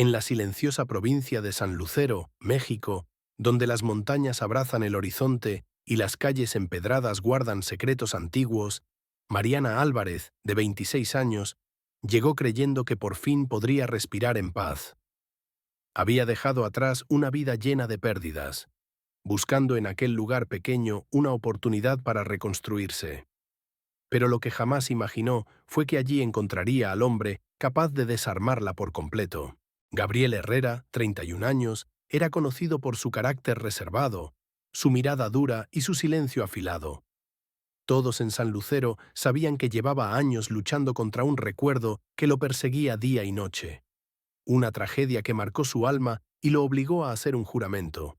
En la silenciosa provincia de San Lucero, México, donde las montañas abrazan el horizonte y las calles empedradas guardan secretos antiguos, Mariana Álvarez, de 26 años, llegó creyendo que por fin podría respirar en paz. Había dejado atrás una vida llena de pérdidas, buscando en aquel lugar pequeño una oportunidad para reconstruirse. Pero lo que jamás imaginó fue que allí encontraría al hombre capaz de desarmarla por completo. Gabriel Herrera, 31 años, era conocido por su carácter reservado, su mirada dura y su silencio afilado. Todos en San Lucero sabían que llevaba años luchando contra un recuerdo que lo perseguía día y noche. Una tragedia que marcó su alma y lo obligó a hacer un juramento.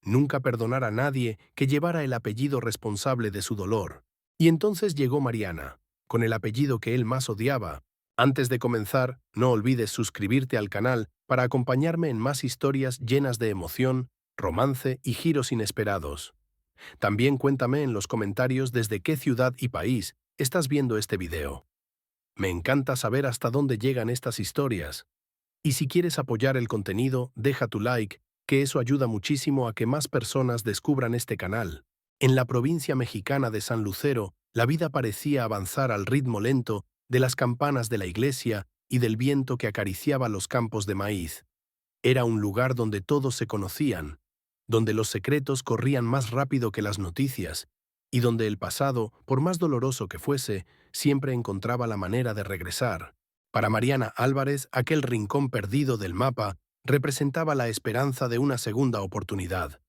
Nunca perdonar a nadie que llevara el apellido responsable de su dolor. Y entonces llegó Mariana, con el apellido que él más odiaba. Antes de comenzar, no olvides suscribirte al canal para acompañarme en más historias llenas de emoción, romance y giros inesperados. También cuéntame en los comentarios desde qué ciudad y país estás viendo este video. Me encanta saber hasta dónde llegan estas historias. Y si quieres apoyar el contenido, deja tu like, que eso ayuda muchísimo a que más personas descubran este canal. En la provincia mexicana de San Lucero, la vida parecía avanzar al ritmo lento de las campanas de la iglesia y del viento que acariciaba los campos de maíz. Era un lugar donde todos se conocían, donde los secretos corrían más rápido que las noticias, y donde el pasado, por más doloroso que fuese, siempre encontraba la manera de regresar. Para Mariana Álvarez, aquel rincón perdido del mapa representaba la esperanza de una segunda oportunidad.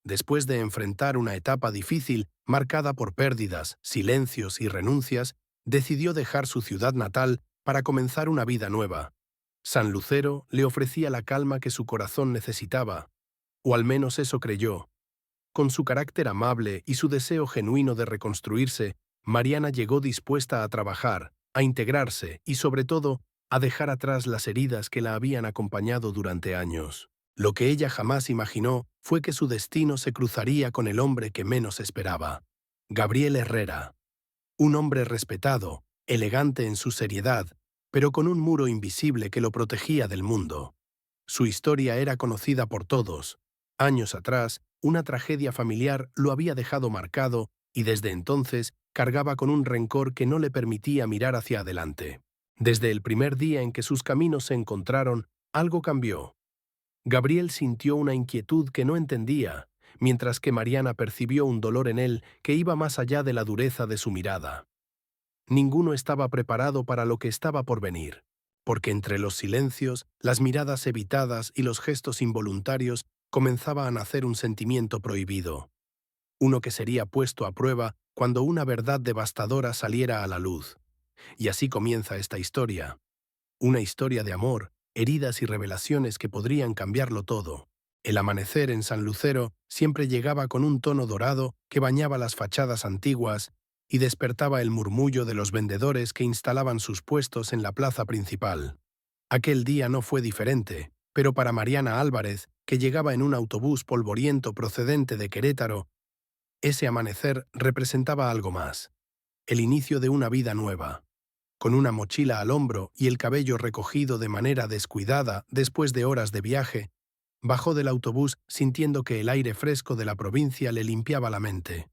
Después de enfrentar una etapa difícil, marcada por pérdidas, silencios y renuncias, decidió dejar su ciudad natal para comenzar una vida nueva. San Lucero le ofrecía la calma que su corazón necesitaba, o al menos eso creyó. Con su carácter amable y su deseo genuino de reconstruirse, Mariana llegó dispuesta a trabajar, a integrarse y, sobre todo, a dejar atrás las heridas que la habían acompañado durante años. Lo que ella jamás imaginó fue que su destino se cruzaría con el hombre que menos esperaba. Gabriel Herrera. Un hombre respetado, elegante en su seriedad, pero con un muro invisible que lo protegía del mundo. Su historia era conocida por todos. Años atrás, una tragedia familiar lo había dejado marcado y desde entonces cargaba con un rencor que no le permitía mirar hacia adelante. Desde el primer día en que sus caminos se encontraron, algo cambió. Gabriel sintió una inquietud que no entendía, mientras que Mariana percibió un dolor en él que iba más allá de la dureza de su mirada. Ninguno estaba preparado para lo que estaba por venir, porque entre los silencios, las miradas evitadas y los gestos involuntarios comenzaba a nacer un sentimiento prohibido, uno que sería puesto a prueba cuando una verdad devastadora saliera a la luz. Y así comienza esta historia. Una historia de amor, heridas y revelaciones que podrían cambiarlo todo. El amanecer en San Lucero siempre llegaba con un tono dorado que bañaba las fachadas antiguas y despertaba el murmullo de los vendedores que instalaban sus puestos en la plaza principal. Aquel día no fue diferente, pero para Mariana Álvarez, que llegaba en un autobús polvoriento procedente de Querétaro, ese amanecer representaba algo más, el inicio de una vida nueva. Con una mochila al hombro y el cabello recogido de manera descuidada después de horas de viaje, bajó del autobús sintiendo que el aire fresco de la provincia le limpiaba la mente.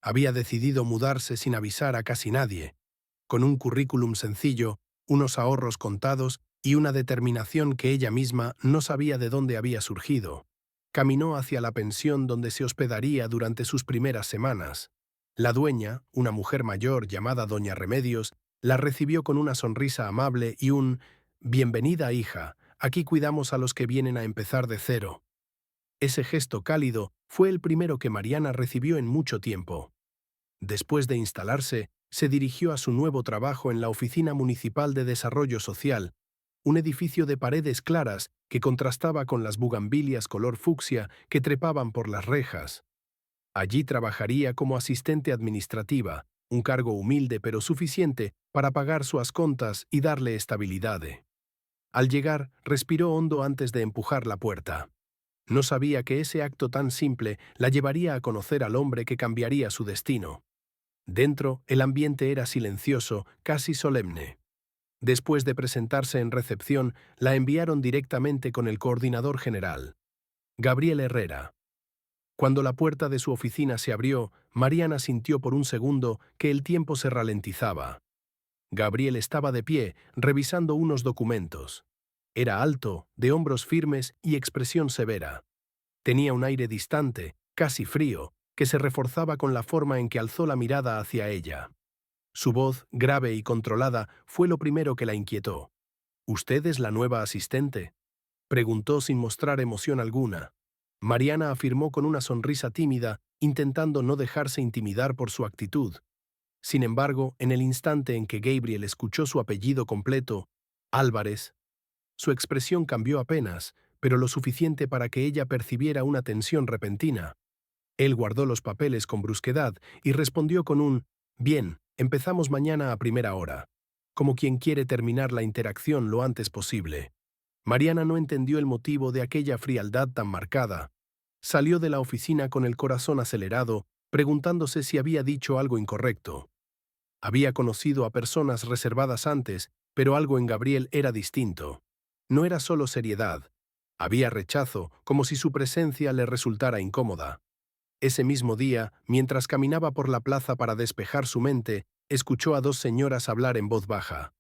Había decidido mudarse sin avisar a casi nadie, con un currículum sencillo, unos ahorros contados y una determinación que ella misma no sabía de dónde había surgido. Caminó hacia la pensión donde se hospedaría durante sus primeras semanas. La dueña, una mujer mayor llamada Doña Remedios, la recibió con una sonrisa amable y un «Bienvenida, hija, aquí cuidamos a los que vienen a empezar de cero». Ese gesto cálido fue el primero que Mariana recibió en mucho tiempo. Después de instalarse, se dirigió a su nuevo trabajo en la Oficina Municipal de Desarrollo Social, un edificio de paredes claras que contrastaba con las bugambilias color fucsia que trepaban por las rejas. Allí trabajaría como asistente administrativa, un cargo humilde pero suficiente para pagar sus contas y darle estabilidad. Al llegar, respiró hondo antes de empujar la puerta. No sabía que ese acto tan simple la llevaría a conocer al hombre que cambiaría su destino. Dentro, el ambiente era silencioso, casi solemne. Después de presentarse en recepción, la enviaron directamente con el coordinador general, Gabriel Herrera. Cuando la puerta de su oficina se abrió, Mariana sintió por un segundo que el tiempo se ralentizaba. Gabriel estaba de pie, revisando unos documentos. Era alto, de hombros firmes y expresión severa. Tenía un aire distante, casi frío, que se reforzaba con la forma en que alzó la mirada hacia ella. Su voz, grave y controlada, fue lo primero que la inquietó. ¿Usted es la nueva asistente?, preguntó sin mostrar emoción alguna. Mariana afirmó con una sonrisa tímida, intentando no dejarse intimidar por su actitud. Sin embargo, en el instante en que Gabriel escuchó su apellido completo, Álvarez, su expresión cambió apenas, pero lo suficiente para que ella percibiera una tensión repentina. Él guardó los papeles con brusquedad y respondió con un «Bien, empezamos mañana a primera hora», como quien quiere terminar la interacción lo antes posible. Mariana no entendió el motivo de aquella frialdad tan marcada. Salió de la oficina con el corazón acelerado, preguntándose si había dicho algo incorrecto. Había conocido a personas reservadas antes, pero algo en Gabriel era distinto. No era solo seriedad. Había rechazo, como si su presencia le resultara incómoda. Ese mismo día, mientras caminaba por la plaza para despejar su mente, escuchó a dos señoras hablar en voz baja.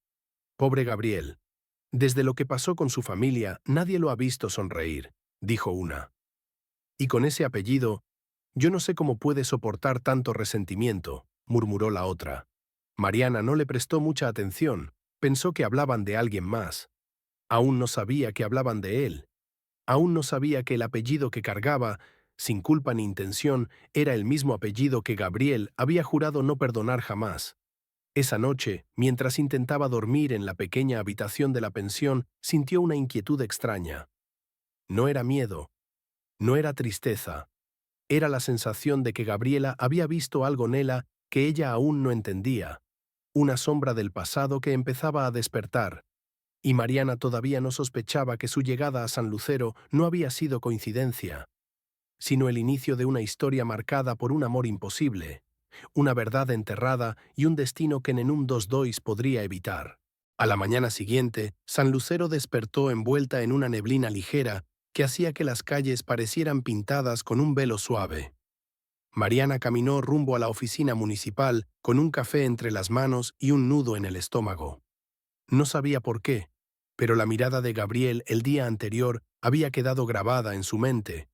«Pobre Gabriel. Desde lo que pasó con su familia, nadie lo ha visto sonreír», dijo una. «Y con ese apellido, yo no sé cómo puede soportar tanto resentimiento», murmuró la otra. Mariana no le prestó mucha atención, pensó que hablaban de alguien más. Aún no sabía que hablaban de él. Aún no sabía que el apellido que cargaba, sin culpa ni intención, era el mismo apellido que Gabriel había jurado no perdonar jamás. Esa noche, mientras intentaba dormir en la pequeña habitación de la pensión, sintió una inquietud extraña. No era miedo, no era tristeza. Era la sensación de que Gabriela había visto algo en ella que ella aún no entendía. Una sombra del pasado que empezaba a despertar. Y Mariana todavía no sospechaba que su llegada a San Lucero no había sido coincidencia, sino el inicio de una historia marcada por un amor imposible, una verdad enterrada y un destino que Nenum dos Dois podría evitar. A la mañana siguiente, San Lucero despertó envuelta en una neblina ligera que hacía que las calles parecieran pintadas con un velo suave. Mariana caminó rumbo a la oficina municipal con un café entre las manos y un nudo en el estómago. No sabía por qué, pero la mirada de Gabriel el día anterior había quedado grabada en su mente,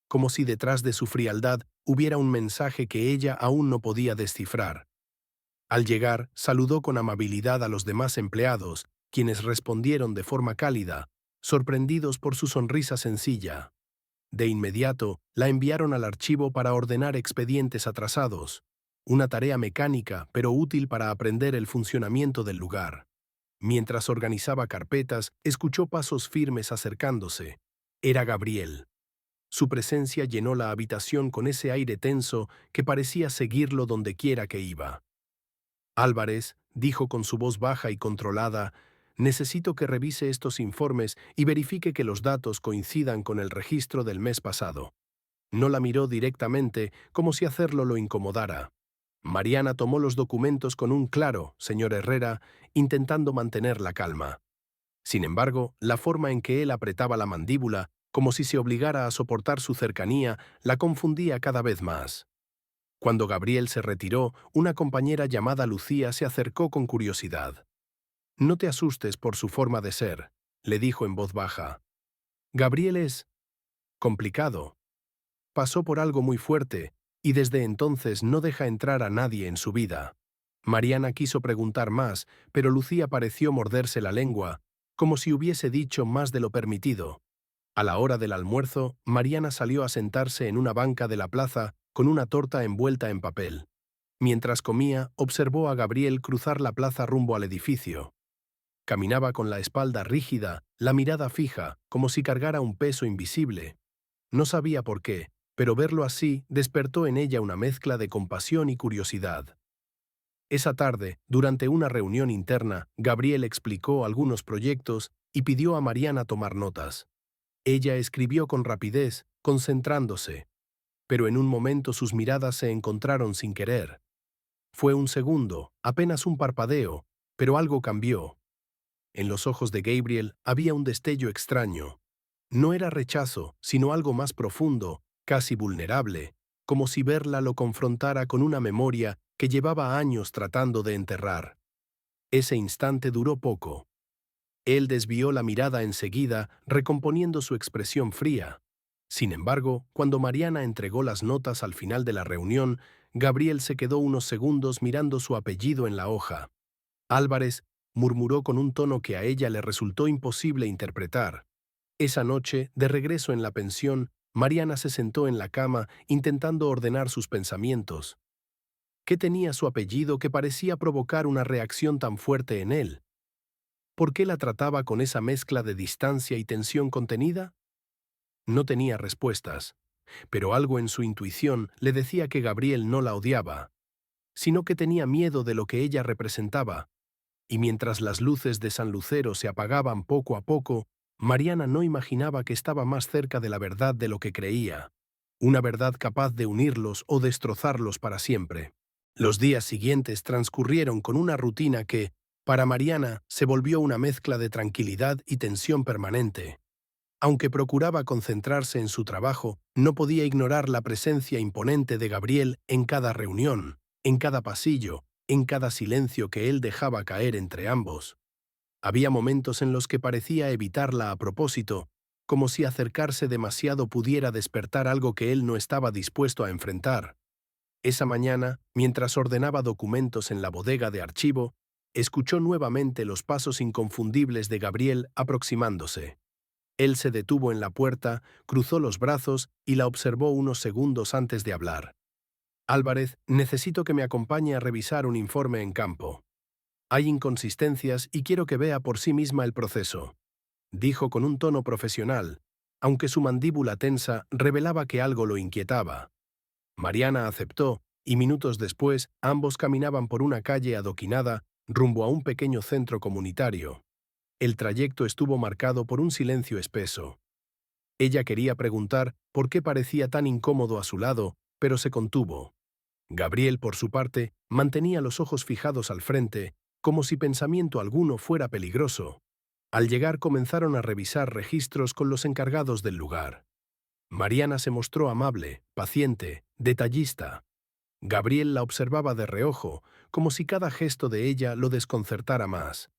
como si detrás de su frialdad hubiera un mensaje que ella aún no podía descifrar. Al llegar, saludó con amabilidad a los demás empleados, quienes respondieron de forma cálida, sorprendidos por su sonrisa sencilla. De inmediato, la enviaron al archivo para ordenar expedientes atrasados, una tarea mecánica pero útil para aprender el funcionamiento del lugar. Mientras organizaba carpetas, escuchó pasos firmes acercándose. Era Gabriel. Su presencia llenó la habitación con ese aire tenso que parecía seguirlo donde quiera que iba. «Álvarez», dijo con su voz baja y controlada, «necesito que revise estos informes y verifique que los datos coincidan con el registro del mes pasado». No la miró directamente, como si hacerlo lo incomodara. Mariana tomó los documentos con un claro, señor Herrera, intentando mantener la calma. Sin embargo, la forma en que él apretaba la mandíbula, como si se obligara a soportar su cercanía, la confundía cada vez más. Cuando Gabriel se retiró, una compañera llamada Lucía se acercó con curiosidad. «No te asustes por su forma de ser», le dijo en voz baja. «Gabriel es complicado. Pasó por algo muy fuerte, y desde entonces no deja entrar a nadie en su vida». Mariana quiso preguntar más, pero Lucía pareció morderse la lengua, como si hubiese dicho más de lo permitido. A la hora del almuerzo, Mariana salió a sentarse en una banca de la plaza con una torta envuelta en papel. Mientras comía, observó a Gabriel cruzar la plaza rumbo al edificio. Caminaba con la espalda rígida, la mirada fija, como si cargara un peso invisible. No sabía por qué, pero verlo así despertó en ella una mezcla de compasión y curiosidad. Esa tarde, durante una reunión interna, Gabriel explicó algunos proyectos y pidió a Mariana tomar notas. Ella escribió con rapidez, concentrándose, pero en un momento sus miradas se encontraron sin querer. Fue un segundo, apenas un parpadeo, pero algo cambió. En los ojos de Gabriel había un destello extraño. No era rechazo, sino algo más profundo, casi vulnerable, como si verla lo confrontara con una memoria que llevaba años tratando de enterrar. Ese instante duró poco. Él desvió la mirada enseguida, recomponiendo su expresión fría. Sin embargo, cuando Mariana entregó las notas al final de la reunión, Gabriel se quedó unos segundos mirando su apellido en la hoja. Álvarez murmuró con un tono que a ella le resultó imposible interpretar. Esa noche, de regreso en la pensión, Mariana se sentó en la cama intentando ordenar sus pensamientos. ¿Qué tenía su apellido que parecía provocar una reacción tan fuerte en él? ¿Por qué la trataba con esa mezcla de distancia y tensión contenida? No tenía respuestas, pero algo en su intuición le decía que Gabriel no la odiaba, sino que tenía miedo de lo que ella representaba. Y mientras las luces de San Lucero se apagaban poco a poco, Mariana no imaginaba que estaba más cerca de la verdad de lo que creía, una verdad capaz de unirlos o destrozarlos para siempre. Los días siguientes transcurrieron con una rutina que, para Mariana, se volvió una mezcla de tranquilidad y tensión permanente. Aunque procuraba concentrarse en su trabajo, no podía ignorar la presencia imponente de Gabriel en cada reunión, en cada pasillo, en cada silencio que él dejaba caer entre ambos. Había momentos en los que parecía evitarla a propósito, como si acercarse demasiado pudiera despertar algo que él no estaba dispuesto a enfrentar. Esa mañana, mientras ordenaba documentos en la bodega de archivo, escuchó nuevamente los pasos inconfundibles de Gabriel aproximándose. Él se detuvo en la puerta, cruzó los brazos y la observó unos segundos antes de hablar. Álvarez, necesito que me acompañe a revisar un informe en campo. Hay inconsistencias y quiero que vea por sí misma el proceso, dijo con un tono profesional, aunque su mandíbula tensa revelaba que algo lo inquietaba. Mariana aceptó, y minutos después ambos caminaban por una calle adoquinada rumbo a un pequeño centro comunitario. El trayecto estuvo marcado por un silencio espeso. Ella quería preguntar por qué parecía tan incómodo a su lado, pero se contuvo. Gabriel, por su parte, mantenía los ojos fijados al frente, como si pensamiento alguno fuera peligroso. Al llegar comenzaron a revisar registros con los encargados del lugar. Mariana se mostró amable, paciente, detallista. Gabriel la observaba de reojo, como si cada gesto de ella lo desconcertara más.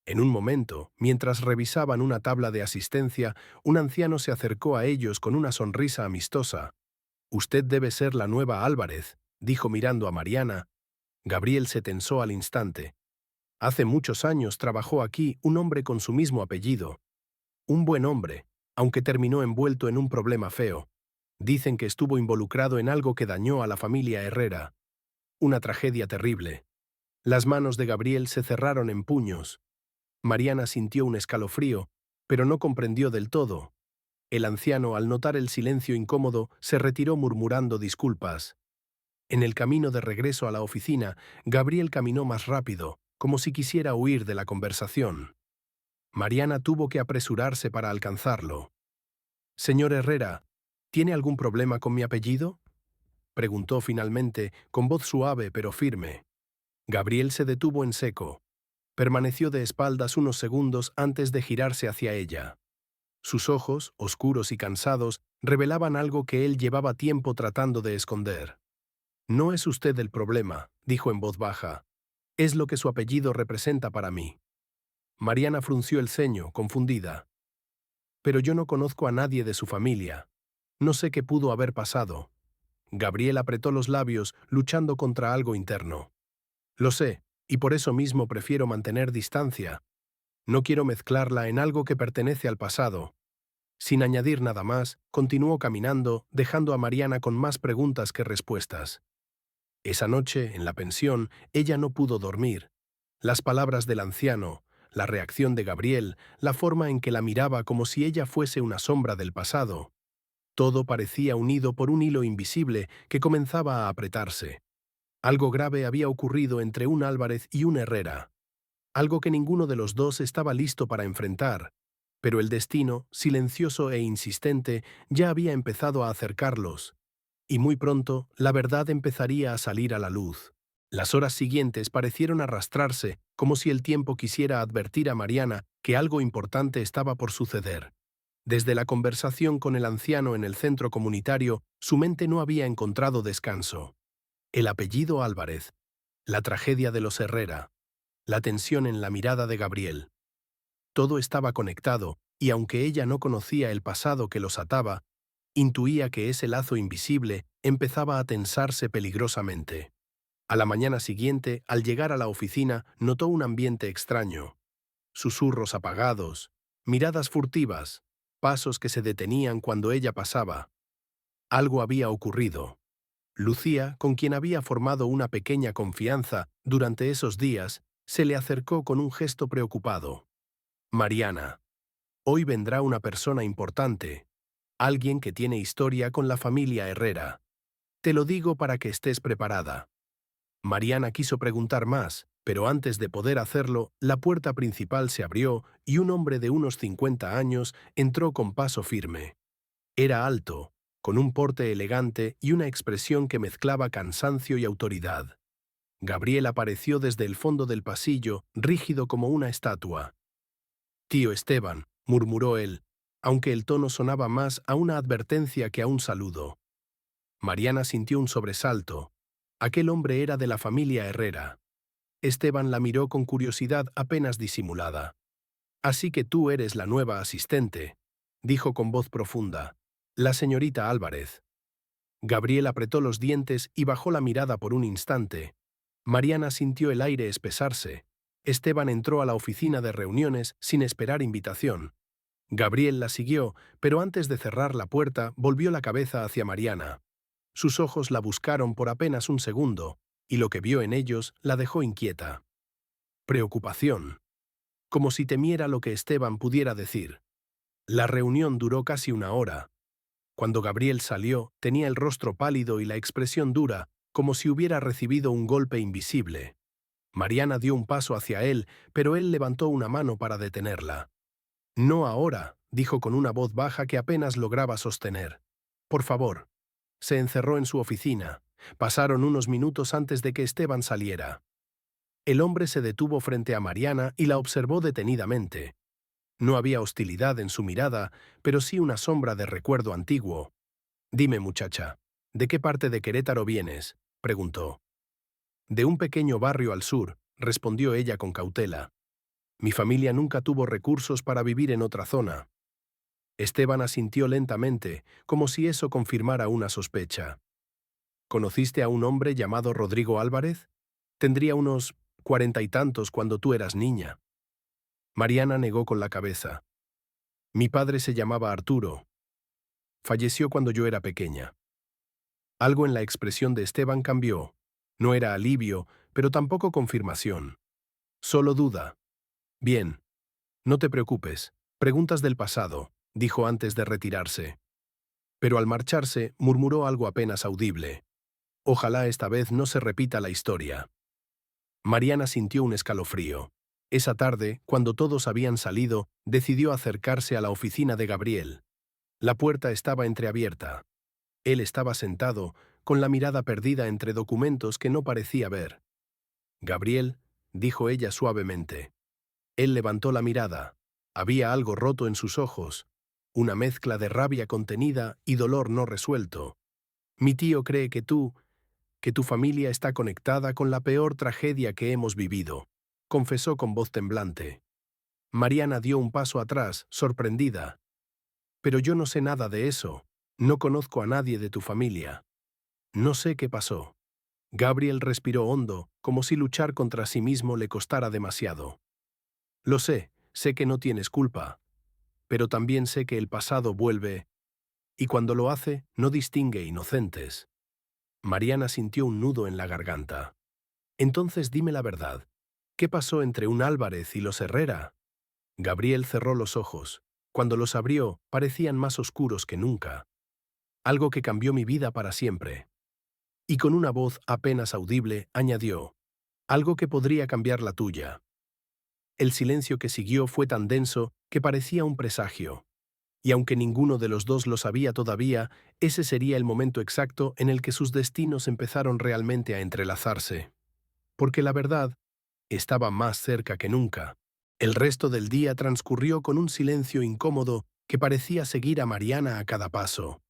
En un momento, mientras revisaban una tabla de asistencia, un anciano se acercó a ellos con una sonrisa amistosa. «Usted debe ser la nueva Álvarez», dijo mirando a Mariana. Gabriel se tensó al instante. Hace muchos años trabajó aquí un hombre con su mismo apellido. Un buen hombre, aunque terminó envuelto en un problema feo. Dicen que estuvo involucrado en algo que dañó a la familia Herrera. Una tragedia terrible. Las manos de Gabriel se cerraron en puños. Mariana sintió un escalofrío, pero no comprendió del todo. El anciano, al notar el silencio incómodo, se retiró murmurando disculpas. En el camino de regreso a la oficina, Gabriel caminó más rápido, como si quisiera huir de la conversación. Mariana tuvo que apresurarse para alcanzarlo. «Señor Herrera, ¿tiene algún problema con mi apellido?», preguntó finalmente, con voz suave pero firme. Gabriel se detuvo en seco. Permaneció de espaldas unos segundos antes de girarse hacia ella. Sus ojos, oscuros y cansados, revelaban algo que él llevaba tiempo tratando de esconder. «No es usted el problema», dijo en voz baja. «Es lo que su apellido representa para mí». Mariana frunció el ceño, confundida. «Pero yo no conozco a nadie de su familia. No sé qué pudo haber pasado». Gabriel apretó los labios, luchando contra algo interno. «Lo sé, y por eso mismo prefiero mantener distancia. No quiero mezclarla en algo que pertenece al pasado». Sin añadir nada más, continuó caminando, dejando a Mariana con más preguntas que respuestas. Esa noche, en la pensión, ella no pudo dormir. Las palabras del anciano, la reacción de Gabriel, la forma en que la miraba como si ella fuese una sombra del pasado. Todo parecía unido por un hilo invisible que comenzaba a apretarse. Algo grave había ocurrido entre un Álvarez y un Herrera. Algo que ninguno de los dos estaba listo para enfrentar. Pero el destino, silencioso e insistente, ya había empezado a acercarlos. Y muy pronto, la verdad empezaría a salir a la luz. Las horas siguientes parecieron arrastrarse, como si el tiempo quisiera advertir a Mariana que algo importante estaba por suceder. Desde la conversación con el anciano en el centro comunitario, su mente no había encontrado descanso. El apellido Álvarez, la tragedia de los Herrera, la tensión en la mirada de Gabriel. Todo estaba conectado, y aunque ella no conocía el pasado que los ataba, intuía que ese lazo invisible empezaba a tensarse peligrosamente. A la mañana siguiente, al llegar a la oficina, notó un ambiente extraño. Susurros apagados, miradas furtivas, pasos que se detenían cuando ella pasaba. Algo había ocurrido. Lucía, con quien había formado una pequeña confianza durante esos días, se le acercó con un gesto preocupado. Mariana, hoy vendrá una persona importante, alguien que tiene historia con la familia Herrera. Te lo digo para que estés preparada. Mariana quiso preguntar más, pero antes de poder hacerlo, la puerta principal se abrió y un hombre de unos 50 años entró con paso firme. Era alto, con un porte elegante y una expresión que mezclaba cansancio y autoridad. Gabriel apareció desde el fondo del pasillo, rígido como una estatua. «Tío Esteban», murmuró él, aunque el tono sonaba más a una advertencia que a un saludo. Mariana sintió un sobresalto. Aquel hombre era de la familia Herrera. Esteban la miró con curiosidad apenas disimulada. «Así que tú eres la nueva asistente», dijo con voz profunda. «La señorita Álvarez». Gabriel apretó los dientes y bajó la mirada por un instante. Mariana sintió el aire espesarse. Esteban entró a la oficina de reuniones sin esperar invitación. Gabriel la siguió, pero antes de cerrar la puerta volvió la cabeza hacia Mariana. Sus ojos la buscaron por apenas un segundo, y lo que vio en ellos la dejó inquieta. Preocupación. Como si temiera lo que Esteban pudiera decir. La reunión duró casi una hora. Cuando Gabriel salió, tenía el rostro pálido y la expresión dura, como si hubiera recibido un golpe invisible. Mariana dio un paso hacia él, pero él levantó una mano para detenerla. «No ahora», dijo con una voz baja que apenas lograba sostener. «Por favor». Se encerró en su oficina. Pasaron unos minutos antes de que Esteban saliera. El hombre se detuvo frente a Mariana y la observó detenidamente. No había hostilidad en su mirada, pero sí una sombra de recuerdo antiguo. «Dime, muchacha, ¿de qué parte de Querétaro vienes?», preguntó. «De un pequeño barrio al sur», respondió ella con cautela. «Mi familia nunca tuvo recursos para vivir en otra zona». Esteban asintió lentamente, como si eso confirmara una sospecha. «¿Conociste a un hombre llamado Rodrigo Álvarez? Tendría unos 40 y tantos cuando tú eras niña». Mariana negó con la cabeza. «Mi padre se llamaba Arturo. Falleció cuando yo era pequeña». Algo en la expresión de Esteban cambió. No era alivio, pero tampoco confirmación. Solo duda. «Bien. No te preocupes. Preguntas del pasado», dijo antes de retirarse. Pero al marcharse, murmuró algo apenas audible. «Ojalá esta vez no se repita la historia». Mariana sintió un escalofrío. Esa tarde, cuando todos habían salido, decidió acercarse a la oficina de Gabriel. La puerta estaba entreabierta. Él estaba sentado, con la mirada perdida entre documentos que no parecía ver. «Gabriel», dijo ella suavemente. Él levantó la mirada. Había algo roto en sus ojos, una mezcla de rabia contenida y dolor no resuelto. «Mi tío cree que tu familia está conectada con la peor tragedia que hemos vivido», confesó con voz temblante. Mariana dio un paso atrás, sorprendida. «Pero yo no sé nada de eso. No conozco a nadie de tu familia. No sé qué pasó». Gabriel respiró hondo, como si luchar contra sí mismo le costara demasiado. «Lo sé que no tienes culpa, pero también sé que el pasado vuelve, y cuando lo hace, no distingue inocentes». Mariana sintió un nudo en la garganta. «Entonces dime la verdad. ¿Qué pasó entre un Álvarez y los Herrera?» Gabriel cerró los ojos. Cuando los abrió, parecían más oscuros que nunca. «Algo que cambió mi vida para siempre». Y con una voz apenas audible, añadió, «Algo que podría cambiar la tuya». El silencio que siguió fue tan denso que parecía un presagio. Y aunque ninguno de los dos lo sabía todavía, ese sería el momento exacto en el que sus destinos empezaron realmente a entrelazarse. porque la verdad estaba más cerca que nunca. El resto del día transcurrió con un silencio incómodo que parecía seguir a Mariana a cada paso.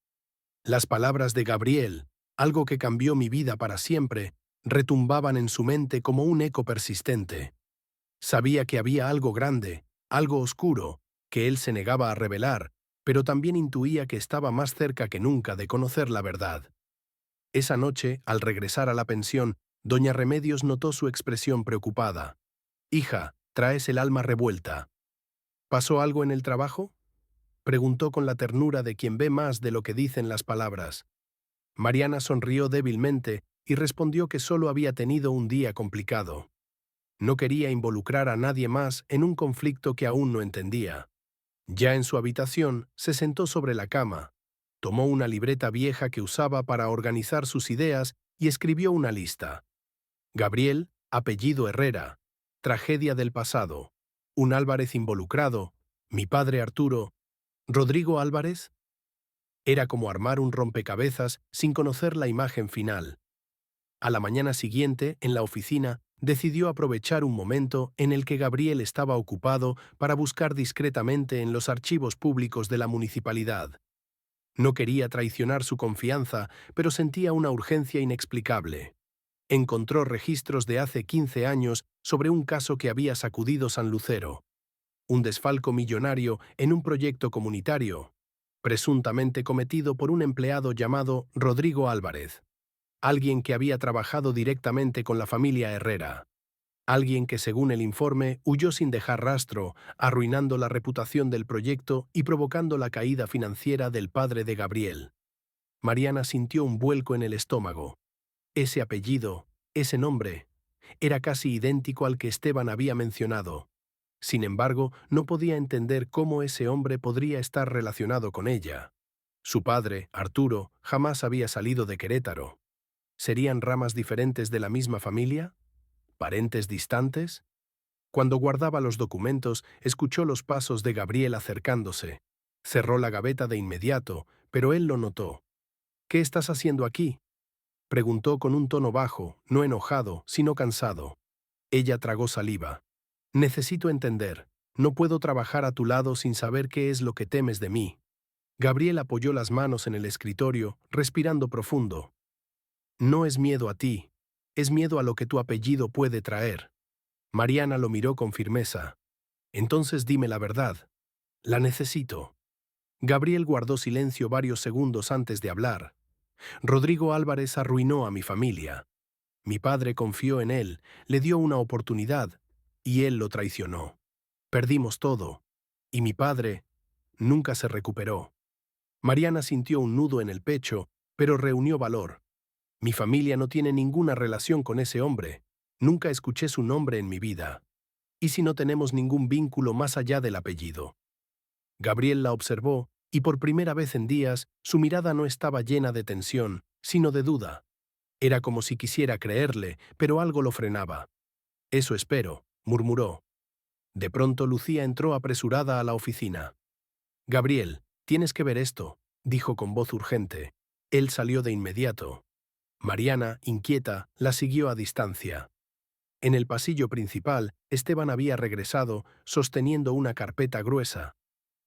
Las palabras de Gabriel, algo que cambió mi vida para siempre, retumbaban en su mente como un eco persistente. Sabía que había algo grande, algo oscuro, que él se negaba a revelar, pero también intuía que estaba más cerca que nunca de conocer la verdad. Esa noche, al regresar a la pensión, doña Remedios notó su expresión preocupada. «Hija, traes el alma revuelta. ¿Pasó algo en el trabajo?», preguntó con la ternura de quien ve más de lo que dicen las palabras. Mariana sonrió débilmente y respondió que solo había tenido un día complicado. No quería involucrar a nadie más en un conflicto que aún no entendía. Ya en su habitación, se sentó sobre la cama, tomó una libreta vieja que usaba para organizar sus ideas y escribió una lista. Gabriel, apellido Herrera, tragedia del pasado, un Álvarez involucrado, mi padre Arturo, Rodrigo Álvarez. Era como armar un rompecabezas sin conocer la imagen final. A la mañana siguiente, en la oficina, decidió aprovechar un momento en el que Gabriel estaba ocupado para buscar discretamente en los archivos públicos de la municipalidad. No quería traicionar su confianza, pero sentía una urgencia inexplicable. Encontró registros de hace 15 años sobre un caso que había sacudido San Lucero. Un desfalco millonario en un proyecto comunitario, presuntamente cometido por un empleado llamado Rodrigo Álvarez. Alguien que había trabajado directamente con la familia Herrera. Alguien que, según el informe, huyó sin dejar rastro, arruinando la reputación del proyecto y provocando la caída financiera del padre de Gabriel. Mariana sintió un vuelco en el estómago. Ese apellido, ese nombre, era casi idéntico al que Esteban había mencionado. Sin embargo, no podía entender cómo ese hombre podría estar relacionado con ella. Su padre, Arturo, jamás había salido de Querétaro. ¿Serían ramas diferentes de la misma familia? ¿Parentes distantes? Cuando guardaba los documentos, escuchó los pasos de Gabriel acercándose. Cerró la gaveta de inmediato, pero él lo notó. «¿Qué estás haciendo aquí?», preguntó con un tono bajo, no enojado, sino cansado. Ella tragó saliva. «Necesito entender. No puedo trabajar a tu lado sin saber qué es lo que temes de mí». Gabriel apoyó las manos en el escritorio, respirando profundo. «No es miedo a ti, es miedo a lo que tu apellido puede traer». Mariana lo miró con firmeza. «Entonces dime la verdad. La necesito». Gabriel guardó silencio varios segundos antes de hablar. «Rodrigo Álvarez arruinó a mi familia. Mi padre confió en él, le dio una oportunidad, y él lo traicionó. Perdimos todo, y mi padre nunca se recuperó». Mariana sintió un nudo en el pecho, pero reunió valor. «Mi familia no tiene ninguna relación con ese hombre. Nunca escuché su nombre en mi vida. ¿Y si no tenemos ningún vínculo más allá del apellido?». Gabriel la observó, y por primera vez en días, su mirada no estaba llena de tensión, sino de duda. Era como si quisiera creerle, pero algo lo frenaba. «Eso espero», murmuró. De pronto Lucía entró apresurada a la oficina. «Gabriel, tienes que ver esto», dijo con voz urgente. Él salió de inmediato. Mariana, inquieta, la siguió a distancia. En el pasillo principal, Esteban había regresado, sosteniendo una carpeta gruesa.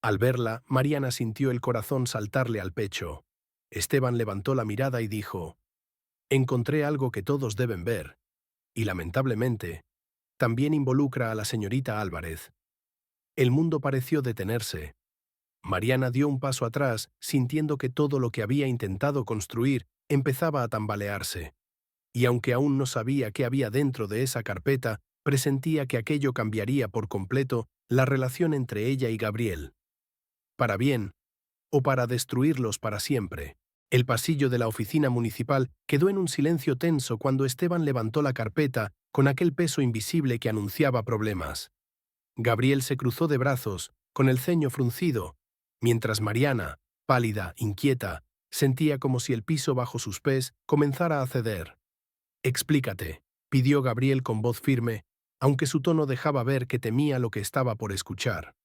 Al verla, Mariana sintió el corazón saltarle al pecho. Esteban levantó la mirada y dijo: «Encontré algo que todos deben ver. Y lamentablemente, también involucra a la señorita Álvarez». El mundo pareció detenerse. Mariana dio un paso atrás, sintiendo que todo lo que había intentado construir empezaba a tambalearse. Y aunque aún no sabía qué había dentro de esa carpeta, presentía que aquello cambiaría por completo la relación entre ella y Gabriel. Para bien, o para destruirlos para siempre. El pasillo de la oficina municipal quedó en un silencio tenso cuando Esteban levantó la carpeta con aquel peso invisible que anunciaba problemas. Gabriel se cruzó de brazos, con el ceño fruncido, mientras Mariana, pálida, inquieta, sentía como si el piso bajo sus pies comenzara a ceder. «Explícate», pidió Gabriel con voz firme, aunque su tono dejaba ver que temía lo que estaba por escuchar.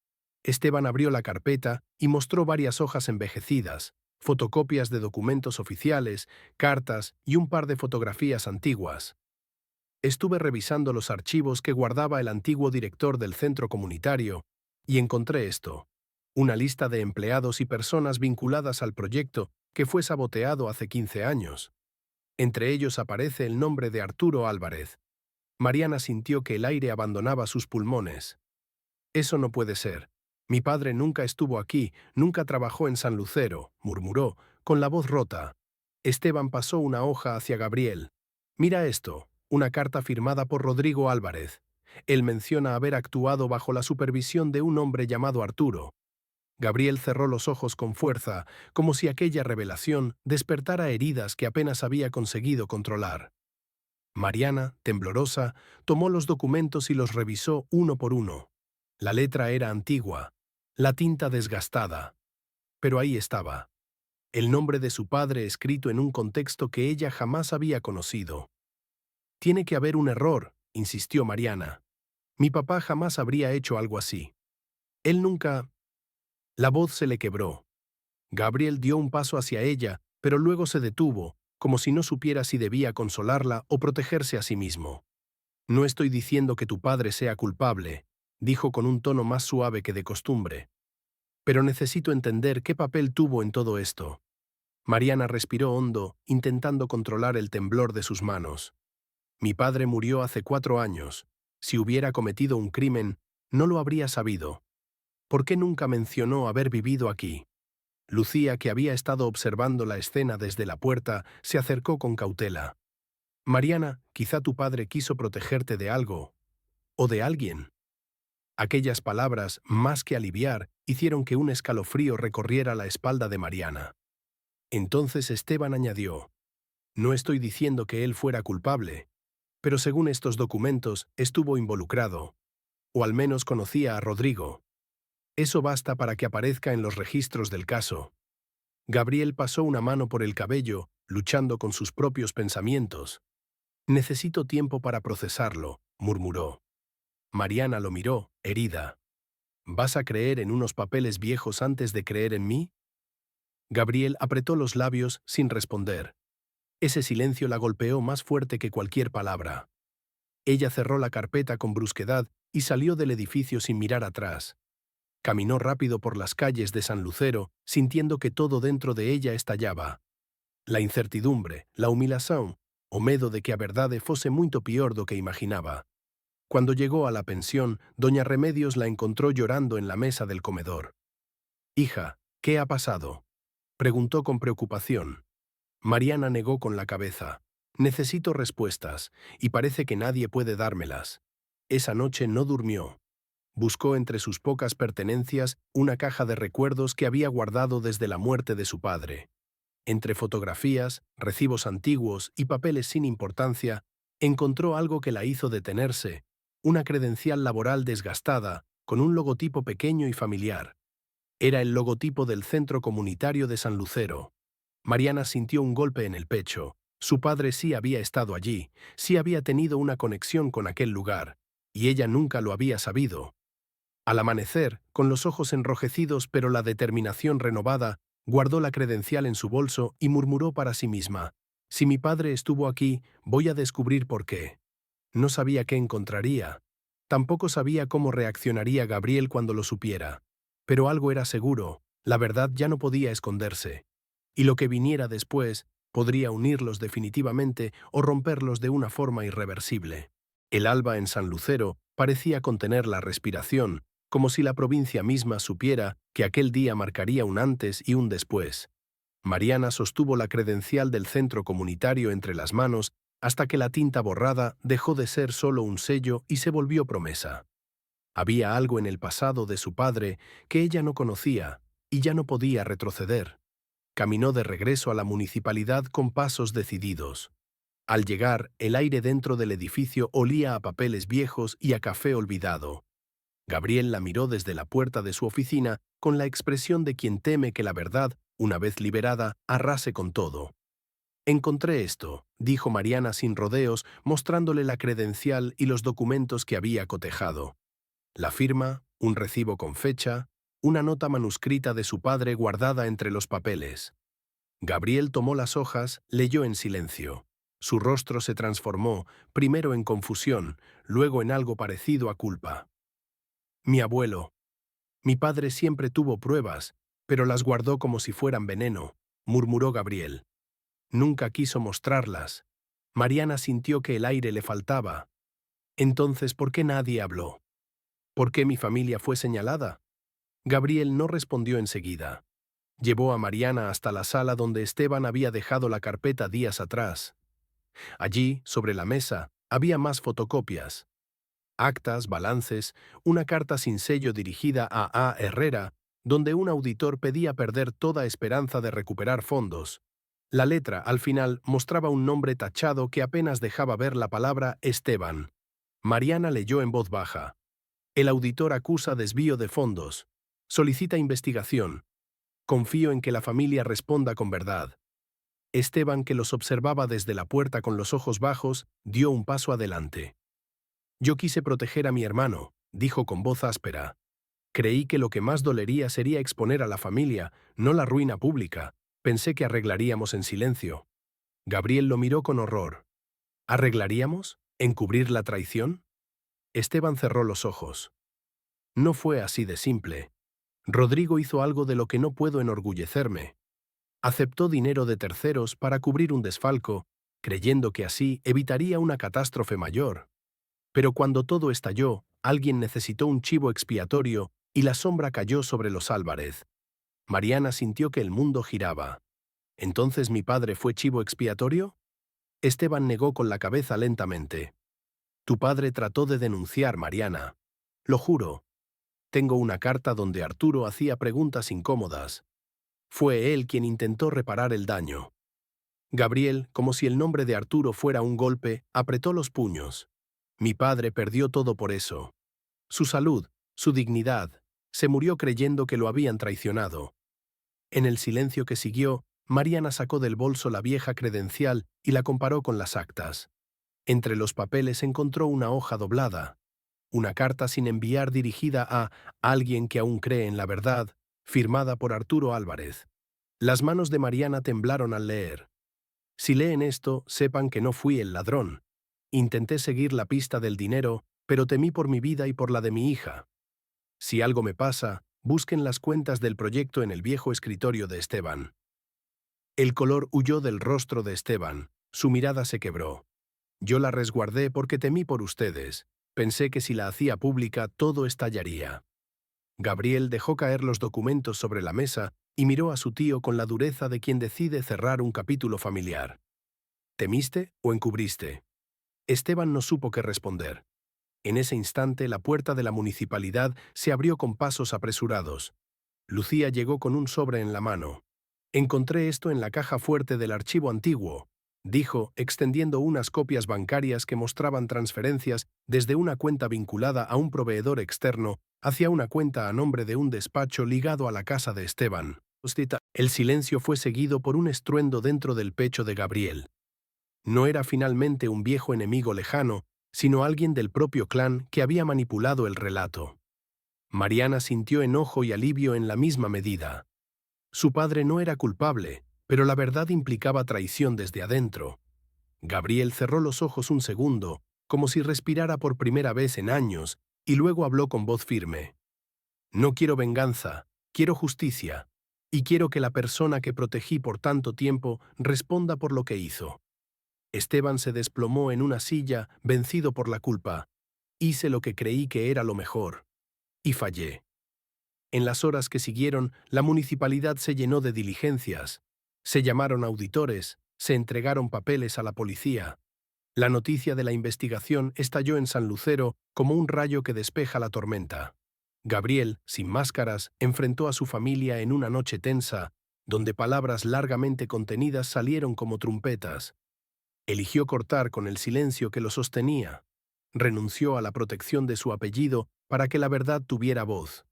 Esteban abrió la carpeta y mostró varias hojas envejecidas, fotocopias de documentos oficiales, cartas y un par de fotografías antiguas. Estuve revisando los archivos que guardaba el antiguo director del centro comunitario y encontré esto: una lista de empleados y personas vinculadas al proyecto que fue saboteado hace 15 años. Entre ellos aparece el nombre de Arturo Álvarez. Mariana sintió que el aire abandonaba sus pulmones. Eso no puede ser. Mi padre nunca estuvo aquí, nunca trabajó en San Lucero, murmuró, con la voz rota. Esteban pasó una hoja hacia Gabriel. Mira esto, una carta firmada por Rodrigo Álvarez. Él menciona haber actuado bajo la supervisión de un hombre llamado Arturo. Gabriel cerró los ojos con fuerza, como si aquella revelación despertara heridas que apenas había conseguido controlar. Mariana, temblorosa, tomó los documentos y los revisó uno por uno. La letra era antigua, la tinta desgastada. Pero ahí estaba, el nombre de su padre escrito en un contexto que ella jamás había conocido. Tiene que haber un error, insistió Mariana. Mi papá jamás habría hecho algo así. Él nunca... La voz se le quebró. Gabriel dio un paso hacia ella, pero luego se detuvo, como si no supiera si debía consolarla o protegerse a sí mismo. No estoy diciendo que tu padre sea culpable, dijo con un tono más suave que de costumbre. Pero necesito entender qué papel tuvo en todo esto. Mariana respiró hondo, intentando controlar el temblor de sus manos. Mi padre murió hace 4 años. Si hubiera cometido un crimen, no lo habría sabido. ¿Por qué nunca mencionó haber vivido aquí? Lucía, que había estado observando la escena desde la puerta, se acercó con cautela. Mariana, quizá tu padre quiso protegerte de algo, o de alguien. Aquellas palabras, más que aliviar, hicieron que un escalofrío recorriera la espalda de Mariana. Entonces Esteban añadió: no estoy diciendo que él fuera culpable, pero según estos documentos, estuvo involucrado, o al menos conocía a Rodrigo. Eso basta para que aparezca en los registros del caso. Gabriel pasó una mano por el cabello, luchando con sus propios pensamientos. Necesito tiempo para procesarlo, murmuró. Mariana lo miró, herida. ¿Vas a creer en unos papeles viejos antes de creer en mí? Gabriel apretó los labios sin responder. Ese silencio la golpeó más fuerte que cualquier palabra. Ella cerró la carpeta con brusquedad y salió del edificio sin mirar atrás. Caminó rápido por las calles de San Lucero, sintiendo que todo dentro de ella estallaba. La incertidumbre, la humilación, o medo de que a verdade fose muito pior do que imaginaba. Cuando llegó a la pensión, doña Remedios la encontró llorando en la mesa del comedor. «Hija, ¿qué ha pasado?», preguntó con preocupación. Mariana negó con la cabeza. «Necesito respuestas, y parece que nadie puede dármelas». Esa noche no durmió. Buscó entre sus pocas pertenencias una caja de recuerdos que había guardado desde la muerte de su padre. Entre fotografías, recibos antiguos y papeles sin importancia, encontró algo que la hizo detenerse: una credencial laboral desgastada, con un logotipo pequeño y familiar. Era el logotipo del Centro Comunitario de San Lucero. Mariana sintió un golpe en el pecho. Su padre sí había estado allí, sí había tenido una conexión con aquel lugar, y ella nunca lo había sabido. Al amanecer, con los ojos enrojecidos pero la determinación renovada, guardó la credencial en su bolso y murmuró para sí misma: «Si mi padre estuvo aquí, voy a descubrir por qué». No sabía qué encontraría. Tampoco sabía cómo reaccionaría Gabriel cuando lo supiera. Pero algo era seguro: la verdad ya no podía esconderse. Y lo que viniera después podría unirlos definitivamente o romperlos de una forma irreversible. El alba en San Lucero parecía contener la respiración, como si la provincia misma supiera que aquel día marcaría un antes y un después. Mariana sostuvo la credencial del centro comunitario entre las manos hasta que la tinta borrada dejó de ser solo un sello y se volvió promesa. Había algo en el pasado de su padre que ella no conocía y ya no podía retroceder. Caminó de regreso a la municipalidad con pasos decididos. Al llegar, el aire dentro del edificio olía a papeles viejos y a café olvidado. Gabriel la miró desde la puerta de su oficina con la expresión de quien teme que la verdad, una vez liberada, arrase con todo. «Encontré esto», dijo Mariana sin rodeos, mostrándole la credencial y los documentos que había cotejado. La firma, un recibo con fecha, una nota manuscrita de su padre guardada entre los papeles. Gabriel tomó las hojas, leyó en silencio. Su rostro se transformó, primero en confusión, luego en algo parecido a culpa. Mi abuelo. Mi padre siempre tuvo pruebas, pero las guardó como si fueran veneno, murmuró Gabriel. Nunca quiso mostrarlas. Mariana sintió que el aire le faltaba. Entonces, ¿por qué nadie habló? ¿Por qué mi familia fue señalada? Gabriel no respondió enseguida. Llevó a Mariana hasta la sala donde Esteban había dejado la carpeta días atrás. Allí, sobre la mesa, había más fotocopias. Actas, balances, una carta sin sello dirigida a Herrera, donde un auditor pedía perder toda esperanza de recuperar fondos. La letra, al final, mostraba un nombre tachado que apenas dejaba ver la palabra Esteban. Mariana leyó en voz baja. El auditor acusa desvío de fondos. Solicita investigación. Confío en que la familia responda con verdad. Esteban, que los observaba desde la puerta con los ojos bajos, dio un paso adelante. Yo quise proteger a mi hermano, dijo con voz áspera. Creí que lo que más dolería sería exponer a la familia, no la ruina pública. Pensé que arreglaríamos en silencio. Gabriel lo miró con horror. ¿Arreglaríamos? ¿Encubrir la traición? Esteban cerró los ojos. No fue así de simple. Rodrigo hizo algo de lo que no puedo enorgullecerme. Aceptó dinero de terceros para cubrir un desfalco, creyendo que así evitaría una catástrofe mayor. Pero cuando todo estalló, alguien necesitó un chivo expiatorio y la sombra cayó sobre los Álvarez. Mariana sintió que el mundo giraba. ¿Entonces mi padre fue chivo expiatorio? Esteban negó con la cabeza lentamente. Tu padre trató de denunciar, Mariana. Lo juro. Tengo una carta donde Arturo hacía preguntas incómodas. Fue él quien intentó reparar el daño. Gabriel, como si el nombre de Arturo fuera un golpe, apretó los puños. Mi padre perdió todo por eso. Su salud, su dignidad. Se murió creyendo que lo habían traicionado. En el silencio que siguió, Mariana sacó del bolso la vieja credencial y la comparó con las actas. Entre los papeles encontró una hoja doblada. Una carta sin enviar dirigida a alguien que aún cree en la verdad, firmada por Arturo Álvarez. Las manos de Mariana temblaron al leer. Si leen esto, sepan que no fui el ladrón. Intenté seguir la pista del dinero, pero temí por mi vida y por la de mi hija. Si algo me pasa, busquen las cuentas del proyecto en el viejo escritorio de Esteban. El color huyó del rostro de Esteban, su mirada se quebró. Yo la resguardé porque temí por ustedes. Pensé que si la hacía pública todo estallaría. Gabriel dejó caer los documentos sobre la mesa y miró a su tío con la dureza de quien decide cerrar un capítulo familiar. ¿Temiste o encubriste? Esteban no supo qué responder. En ese instante la puerta de la municipalidad se abrió con pasos apresurados. Lucía llegó con un sobre en la mano. Encontré esto en la caja fuerte del archivo antiguo, dijo, extendiendo unas copias bancarias que mostraban transferencias desde una cuenta vinculada a un proveedor externo hacia una cuenta a nombre de un despacho ligado a la casa de Esteban. El silencio fue seguido por un estruendo dentro del pecho de Gabriel. No era finalmente un viejo enemigo lejano, sino alguien del propio clan que había manipulado el relato. Mariana sintió enojo y alivio en la misma medida. Su padre no era culpable, pero la verdad implicaba traición desde adentro. Gabriel cerró los ojos un segundo, como si respirara por primera vez en años, y luego habló con voz firme. No quiero venganza, quiero justicia, y quiero que la persona que protegí por tanto tiempo responda por lo que hizo. Esteban se desplomó en una silla, vencido por la culpa. Hice lo que creí que era lo mejor. Y fallé. En las horas que siguieron, la municipalidad se llenó de diligencias. Se llamaron auditores, se entregaron papeles a la policía. La noticia de la investigación estalló en San Lucero como un rayo que despeja la tormenta. Gabriel, sin máscaras, enfrentó a su familia en una noche tensa, donde palabras largamente contenidas salieron como trompetas. Eligió cortar con el silencio que lo sostenía. Renunció a la protección de su apellido para que la verdad tuviera voz.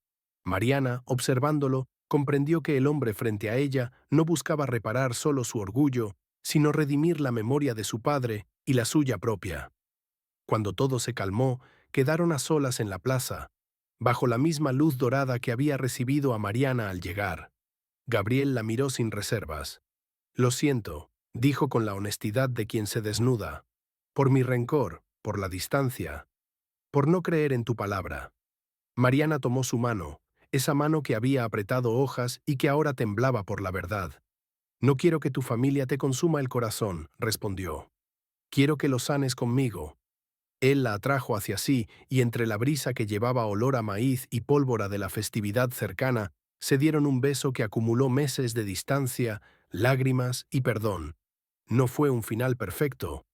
Mariana, observándolo, comprendió que el hombre frente a ella no buscaba reparar solo su orgullo, sino redimir la memoria de su padre y la suya propia. Cuando todo se calmó, quedaron a solas en la plaza, bajo la misma luz dorada que había recibido a Mariana al llegar. Gabriel la miró sin reservas. Lo siento, dijo con la honestidad de quien se desnuda. Por mi rencor, por la distancia, por no creer en tu palabra. Mariana tomó su mano, esa mano que había apretado hojas y que ahora temblaba por la verdad. No quiero que tu familia te consuma el corazón, respondió. Quiero que lo sanes conmigo. Él la atrajo hacia sí y entre la brisa que llevaba olor a maíz y pólvora de la festividad cercana, se dieron un beso que acumuló meses de distancia, lágrimas y perdón. No fue un final perfecto.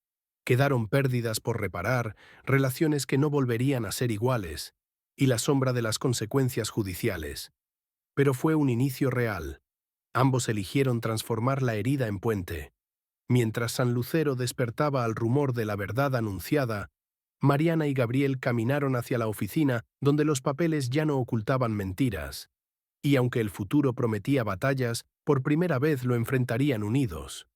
Quedaron pérdidas por reparar, relaciones que no volverían a ser iguales, y la sombra de las consecuencias judiciales. Pero fue un inicio real. Ambos eligieron transformar la herida en puente. Mientras San Lucero despertaba al rumor de la verdad anunciada, Mariana y Gabriel caminaron hacia la oficina donde los papeles ya no ocultaban mentiras. Y aunque el futuro prometía batallas, por primera vez lo enfrentarían unidos.